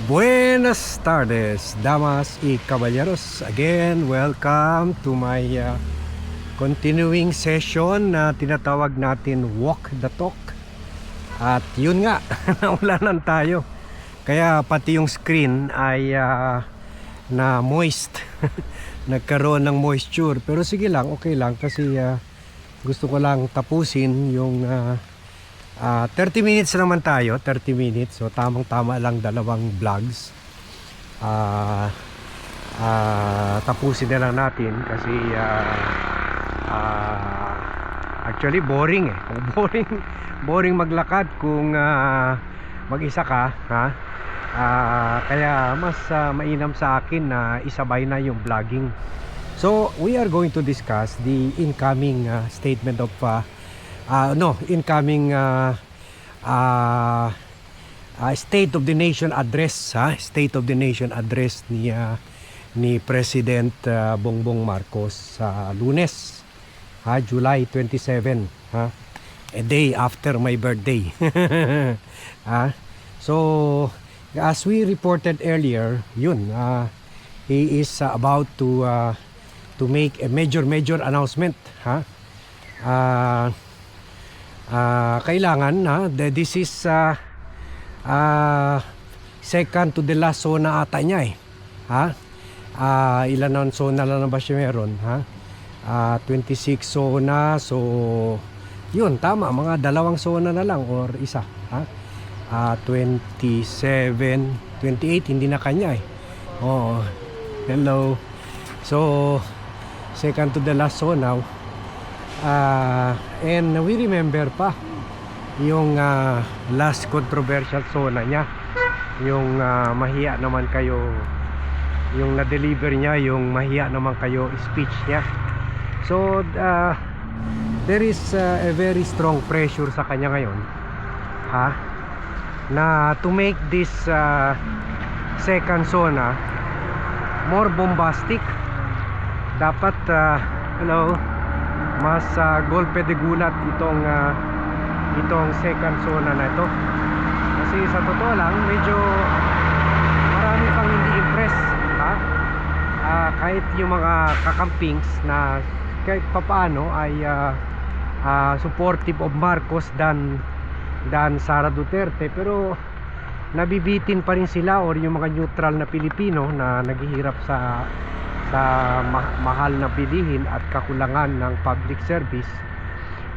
Buenas tardes, damas y caballeros. Again, welcome to my continuing session na tinatawag natin Walk the Talk. At yun nga, naulanan tayo. Kaya pati yung screen ay na moist. Nagkaroon ng moisture. Pero sige lang, okay lang. Kasi gusto ko lang tapusin yung 30 minutes naman tayo, 30 minutes. So tamang-tama lang dalawang vlogs. Tapusin na lang natin kasi actually boring eh. Boring maglakad kung mag-isa ka, ha? Kaya mas mainam sa akin na isabay na yung vlogging. So we are going to discuss the incoming statement of incoming State of the Nation address, State of the Nation address ni President Bongbong Marcos sa Lunes, July 27, a day after my birthday. So as we reported earlier, yun, he is about to make a major announcement, kailangan this is second to the last zona ata niya ilan ang zona lang ba siya meron, 26 zona. So yun, tama, mga dalawang zona na lang or isa, 27, 28 hindi na kanya hello. So second to the last zona. And we remember pa yung last controversial zona niya, yung mahiya naman kayo, yung na-deliver niya, yung mahiya naman kayo speech niya. So there is a very strong pressure sa kanya ngayon, na to make this second zona more bombastic. Dapat mas golpe de gulat itong second zona na ito, kasi sa totoo lang medyo marami pang hindi impress, kahit yung mga kakampings na kahit papaano ay supportive of Marcos than Sara Duterte, pero nabibitin pa rin sila, or yung mga neutral na Pilipino na naghihirap sa mahal na bilihin at kakulangan ng public service,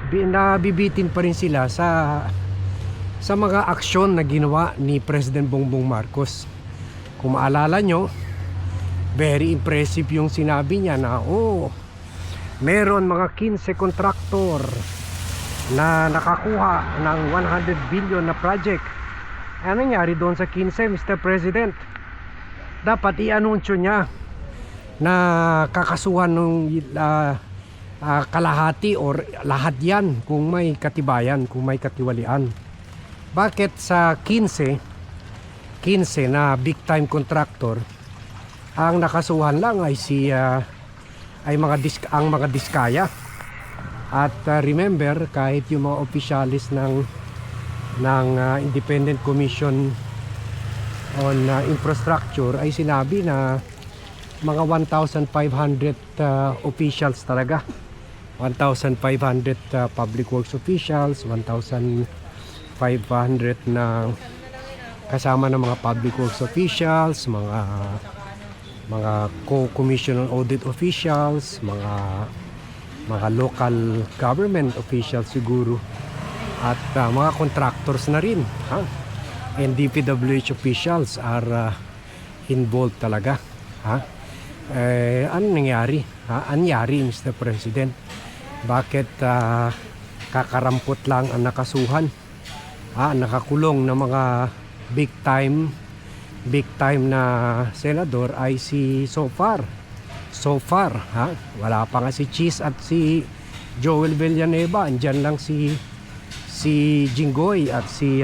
nabibitin pa rin sila sa mga aksyon na ginawa ni President Bongbong Marcos. Kung maalala nyo, very impressive yung sinabi niya na meron mga 15 kontraktor na nakakuha ng 100 billion na project. Ano nangyari doon sa 15, Mr. President? Dapat i-anunsyo niya na kakasuhan ng kalahati or lahat yan kung may katibayan, kung may katiwalian. Bakit sa 15 na big time contractor ang nakasuhan lang ay ang mga diskaya? At remember, kahit yung mga opisyalis ng Independent Commission on Infrastructure ay sinabi na mga 1,500 officials talaga, 1,500 public works officials, 1,500 na kasama ng mga public works officials, mga co-commission on audit officials, mga local government officials siguro, at mga contractors na rin, and DPWH officials are involved talaga, ano nangyari? Anyari, Mr. President? Bakit kakarampot lang ang nakasuhan? Nakakulong na mga big time na senador ay so far, wala pa nga si Cheese at si Joel Villanueva. Andyan lang si Jinggoy at si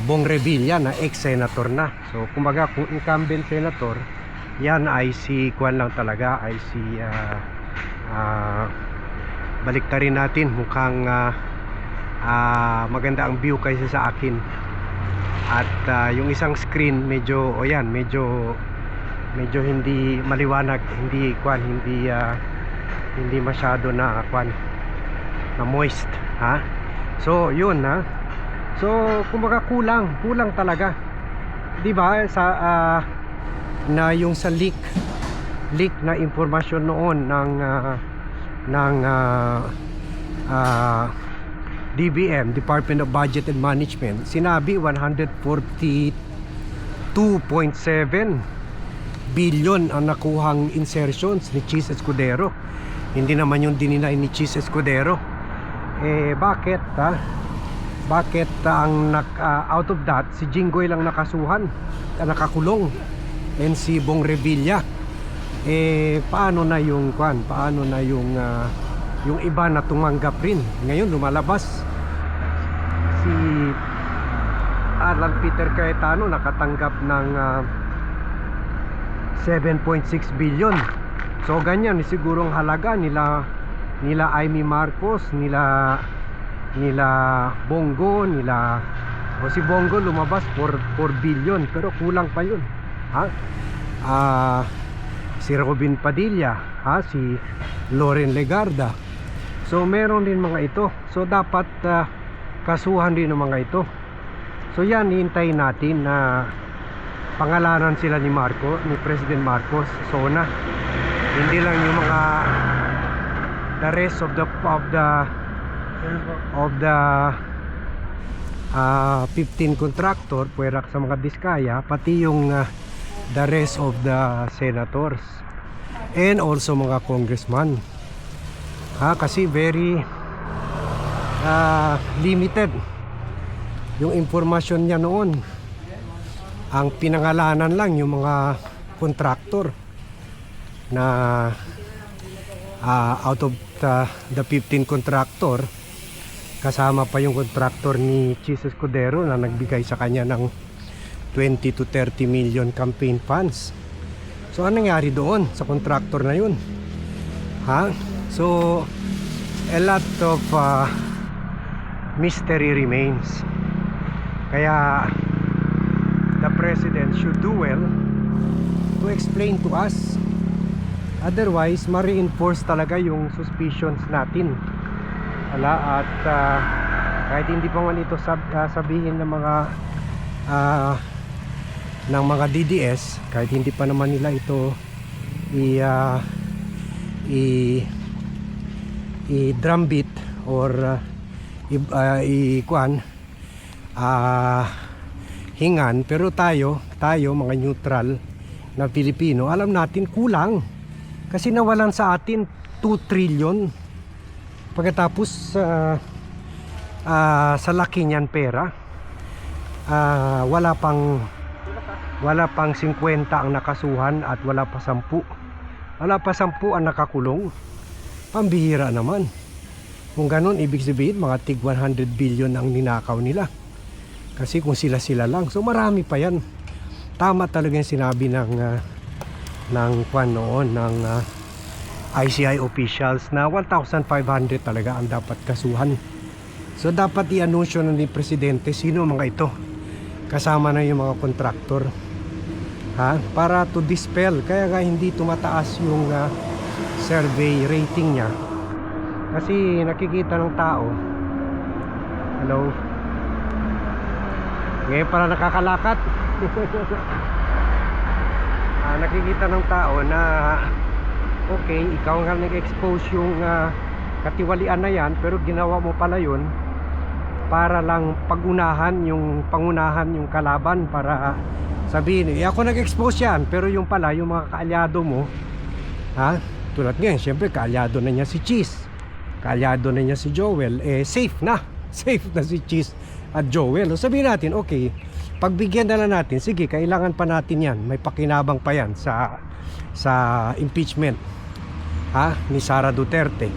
Bong Revilla na ex-senator na. So kumbaga, kung incumbent senator yan ay si Kwan lang talaga, ay si baliktarin natin, mukhang maganda ang view kaysa sa akin. At yung isang screen medyo medyo hindi maliwanag, hindi masyado na na moist, ha. So yun, ha. So kumbaga kulang talaga, 'di ba, sa na yung sa leak na impormasyon noon ng DBM, Department of Budget and Management. Sinabi 142.7 billion ang nakuhang insertions ni Chis Escudero. Hindi naman yung dininay ni Chis Escudero. Bakit, ha? Bakit ang out of that si Jinggoy lang nakasuhan, nakakulong, and si Bong Revilla? Paano na yung yung iba na tumanggap rin? Ngayon lumalabas si Alan Peter Cayetano, nakatanggap ng 7.6 billion. So ganyan siguro ang halaga nila Amy Marcos, nila Bongo, si Bongo lumabas 4 billion, pero kulang pa yun, ha. Si Robin Padilla, ha, si Loren Legarda. So meron din mga ito. So dapat kasuhan din ng mga ito. So yan, hihintayin natin na pangalanan sila ni President Marcos, SONA. Hindi lang yung mga the rest of the 15 contractor puwerak sa mga diskaya, pati yung the rest of the senators and also mga congressman, ha, kasi very limited yung impormasyon niya noon. Ang pinangalanan lang yung mga contractor na out of the 15 contractor, kasama pa yung contractor ni Chis Escudero na nagbigay sa kanya ng 20 to 30 million campaign funds. So anong nangyari doon sa contractor na yun, ha? So a lot of mystery remains. Kaya the president should do well to explain to us. Otherwise, ma-reinforce talaga yung suspicions natin. At kahit hindi pa man ito sabihin ng mga DDS, kahit hindi pa naman nila ito i-drumbeat or hingan, pero tayo mga neutral na Pilipino, alam natin kulang. Kasi nawalan sa atin 2 trillion. Pagkatapos sa laki niyan pera, wala pang 50 ang nakasuhan at wala pa 10 ang nakakulong. Pambihira naman. Kung ganun, ibig sabihin mga tig 100 billion ang ninakaw nila. Kasi kung sila lang, so marami pa yan. Tama talaga yung sinabi ng ICI officials na 1,500 talaga ang dapat kasuhan. So dapat i-anunsyo na ni Presidente sino mga ito, kasama na yung mga contractor, ha, para to dispel. Kaya nga hindi tumataas yung survey rating niya, kasi nakikita ng tao, hello, ngayon para nakakalakat. Nakikita ng tao na okay, ikaw nga nag-expose yung katiwalian na yan, pero ginawa mo pala yun para lang pangunahan yung kalaban, para sabihin, ako nag-expose yan, pero yung pala yung mga kaalyado mo, ha, tulad ngayon, syempre kaalyado na niya si Chis, kaalyado na niya si Joel, safe na si Chis at Joel. O sabihin natin, okay, pagbigyan na lang natin, sige, kailangan pa natin yan, may pakinabang pa yan sa impeachment, ha, ni Sara Duterte.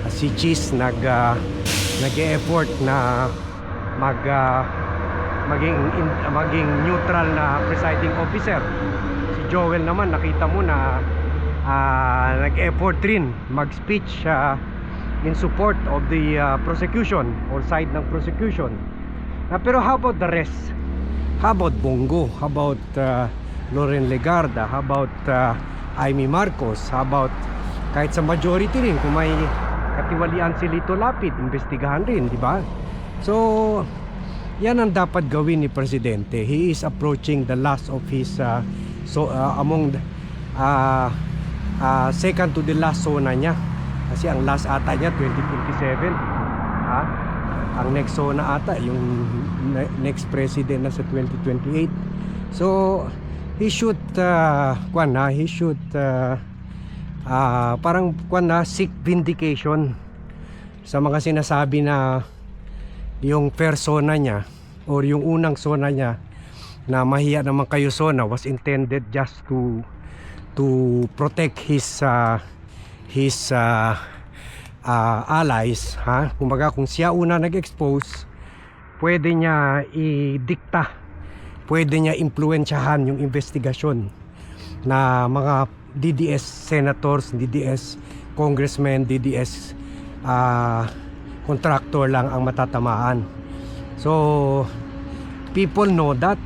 Si Chis nag-e-effort na maging neutral na presiding officer. Si Joel naman, nakita mo na nag-effort rin mag-speech in support of the prosecution or side ng prosecution. Pero how about the rest? How about Bongo? How about Loren Legarda? How about Amy Marcos? How about kahit sa majority rin, kung may katiwalian si Lito Lapid, investigahan rin, di ba? So yan ang dapat gawin ni Presidente. He is approaching the last of his among second to the last zona niya, kasi ang last ata niya 2027, ha? Ang next zona ata yung next president na sa 2028. So he should parang seek vindication sa mga sinasabi na yung first zona niya or yung unang zona niya na mahiya naman kayo zona was intended just to protect his allies, ha? Kumbaga kung siya una nag-expose, pwede niya i-dikta, pwede niya impluwensyahan yung investigasyon na mga DDS senators, DDS congressmen, DDS contractor lang ang matatamaan. So people know that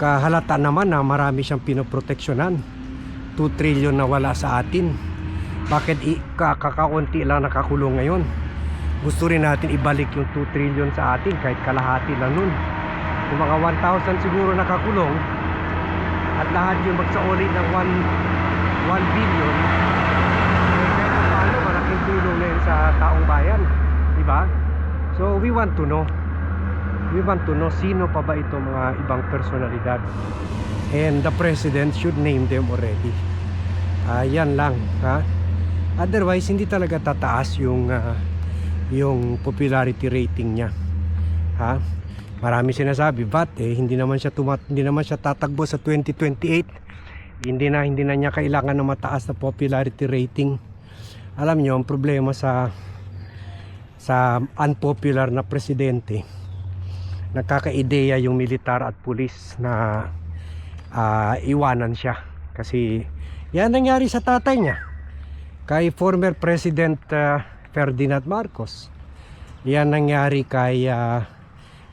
kahalata naman na marami siyang pinoproteksyonan. 2 trillion na wala sa atin. Bakit kakaunti lang nakakulong ngayon? Gusto rin natin ibalik yung 2 trillion sa atin, kahit kalahati lang nun. Yung mga 1,000 siguro nakakulong at lahat yung magsauli ng 1 billion, kahit paano malaking tulong na yun sa taong bayan, diba? So we want to know sino pa ba itong mga ibang personalidad, and the president should name them already. Yan lang, ha? Otherwise hindi talaga tataas yung popularity rating niya, ha? Marami sinasabi, hindi naman siya tatakbo sa 2028. Hindi na niya kailangan ng mataas na popularity rating. Alam niyo, ang problema sa unpopular na presidente, nagkakaideya yung militar at pulis na iwanan siya. Kasi yan nangyari sa tatay niya, kay former President Ferdinand Marcos. Yan nangyari kay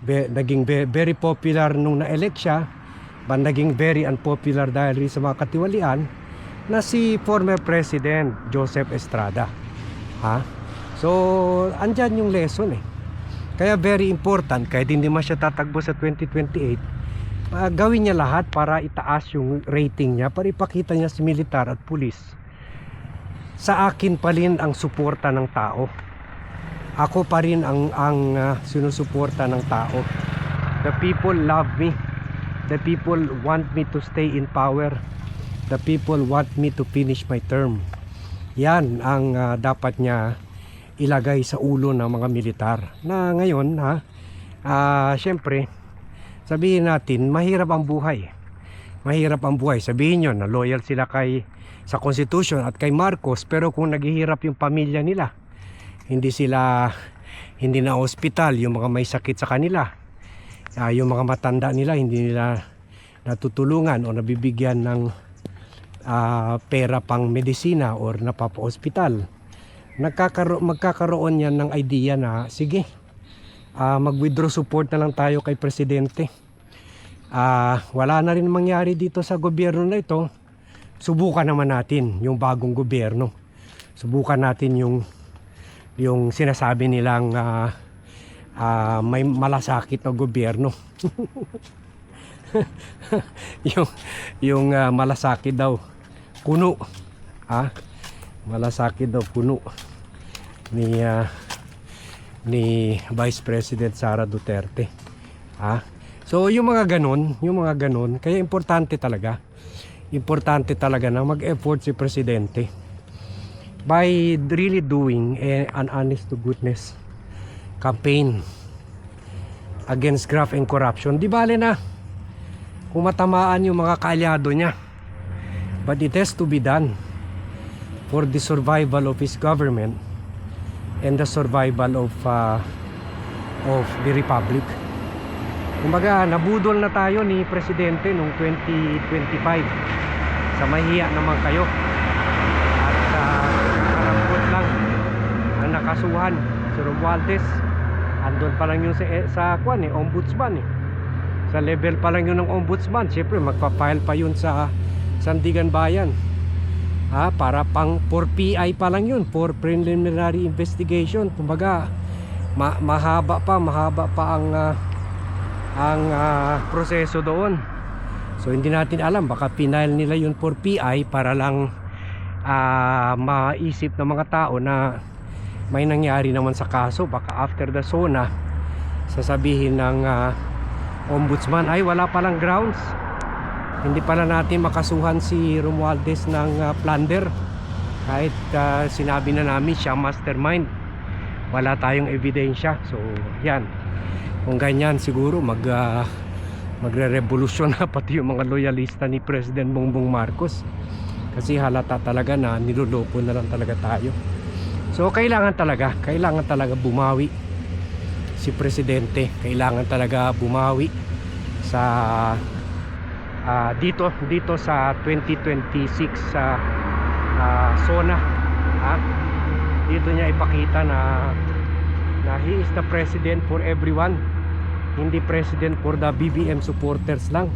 naging very popular nung na-elect siya, naging very unpopular dahil sa mga katiwalian na si former President Joseph Estrada, ha? So andyan yung lesson Kaya very important, kahit hindi man siya tatakbo sa 2028, gawin niya lahat para itaas yung rating niya, para ipakita niya sa militar at pulis, sa akin pa rin ang suporta ng tao. Ako pa rin ang sinusuporta ng tao. The people love me. The people want me to stay in power. The people want me to finish my term. Yan ang dapat niya ilagay sa ulo ng mga militar. Na ngayon, syempre, sabihin natin, mahirap ang buhay. Mahirap ang buhay. Sabihin nyo na loyal sila sa Constitution at kay Marcos, pero kung naghihirap yung pamilya nila, hindi na hospital, yung mga may sakit sa kanila, yung mga matanda nila, hindi nila natutulungan o nabibigyan ng pera pang medisina or napapa-hospital. Magkakaroon yan ng idea na sige, mag-withdraw support na lang tayo kay Presidente. Wala na rin mangyari dito sa gobyerno na ito. Subukan naman natin yung bagong gobyerno. Subukan natin yung sinasabi nilang may malasakit na gobyerno. yung malasakit daw puno, malasakit daw puno ni Vice President Sara Duterte, so yung mga ganon, kaya importante talaga na mag-effort si Presidente by really doing an honest to goodness campaign against graft and corruption. Di bale na kung matamaan yung mga kaalyado niya, but it has to be done for the survival of his government and the survival of the republic. Kumbaga, nabudol na tayo ni Presidente noong 2025. Sa mahiya naman kayo. At kakasuhan si Romualdez. Andun pa lang yun sa kwan ombudsman sa level pa lang yun ng ombudsman. Siyempre magpa-file pa yun sa Sandigan Bayan, para for PI pa lang yun, for preliminary investigation. Kumbaga mahaba pa ang proseso doon. So hindi natin alam, baka pinail nila yun for PI para lang maisip ng mga tao na may nangyari naman sa kaso. Baka after the SONA sasabihin ng ombudsman, ay wala palang grounds, hindi pala natin makasuhan si Romualdez ng plunder, kahit sinabi na namin siya mastermind, wala tayong ebidensya. So yan, kung ganyan siguro magre-revolusyon na pati yung mga loyalista ni President Bongbong Marcos, kasi halata talaga na niloloko na lang talaga tayo. So kailangan talaga bumawi si Presidente, kailangan talaga bumawi sa dito sa 2026 sa SONA. Dito niya ipakita na he is the president for everyone, hindi president for the BBM supporters lang.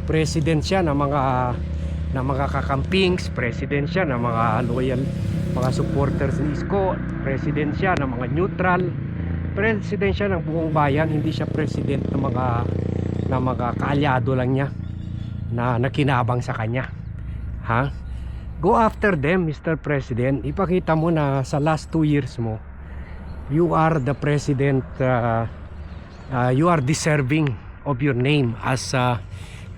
President siya ng mga kakampings, president siya ng mga loyal, mga supporters ni Isko, president siya ng mga neutral, president siya ng buong bayan. Hindi siya president ng mga kaalyado lang niya na nakinabang sa kanya. Go after them, Mr. President. Ipakita mo na sa last 2 years mo, you are the president, you are deserving of your name as a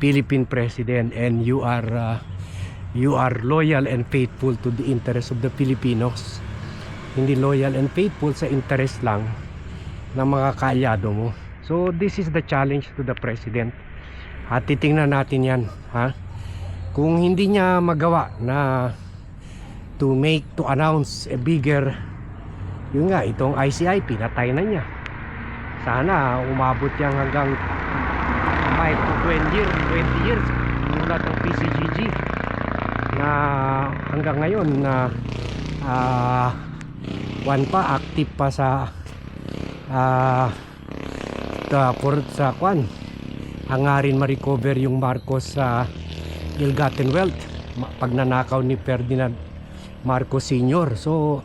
Philippine president, and you are loyal and faithful to the interest of the Filipinos. Hindi loyal and faithful sa interest lang ng mga kaalyado mo. So this is the challenge to the president. Titingnan natin yan, kung hindi niya magawa na to announce a bigger, yun nga, itong ICI pinatay na niya. Sana umabot yan hanggang 5 to 20 years mula ng PCGG, na hanggang ngayon na active pa sa hangarin ma-recover yung Marcos ill-gotten wealth, pagnanakaw ni Ferdinand Marcos Sr. So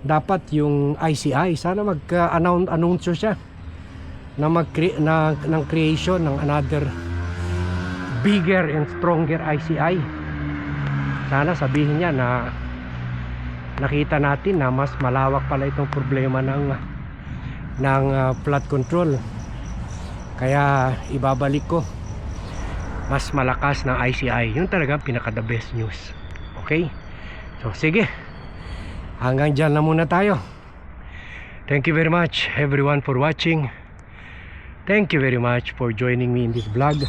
dapat yung ICI sana mag-anunsyo siya ng creation ng another bigger and stronger ICI. Sana sabihin niya na nakita natin na mas malawak pala itong problema ng flood control, kaya ibabalik ko mas malakas ng ICI. Yun talaga pinaka the best news. Okay, so sige, hanggang dyan na muna tayo. Thank you very much everyone for watching. Thank you very much for joining me in this vlog.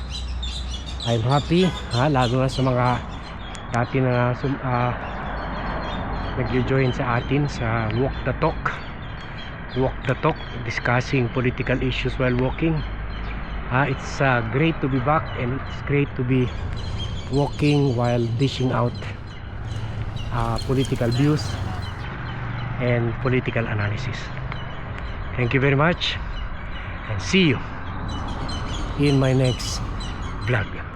I'm happy, lalo na sa mga dati na nag-join sa atin sa Walk the Talk, discussing political issues while walking. It's great to be back, and it's great to be walking while dishing out political views and political analysis. Thank you very much, and see you in my next vlog.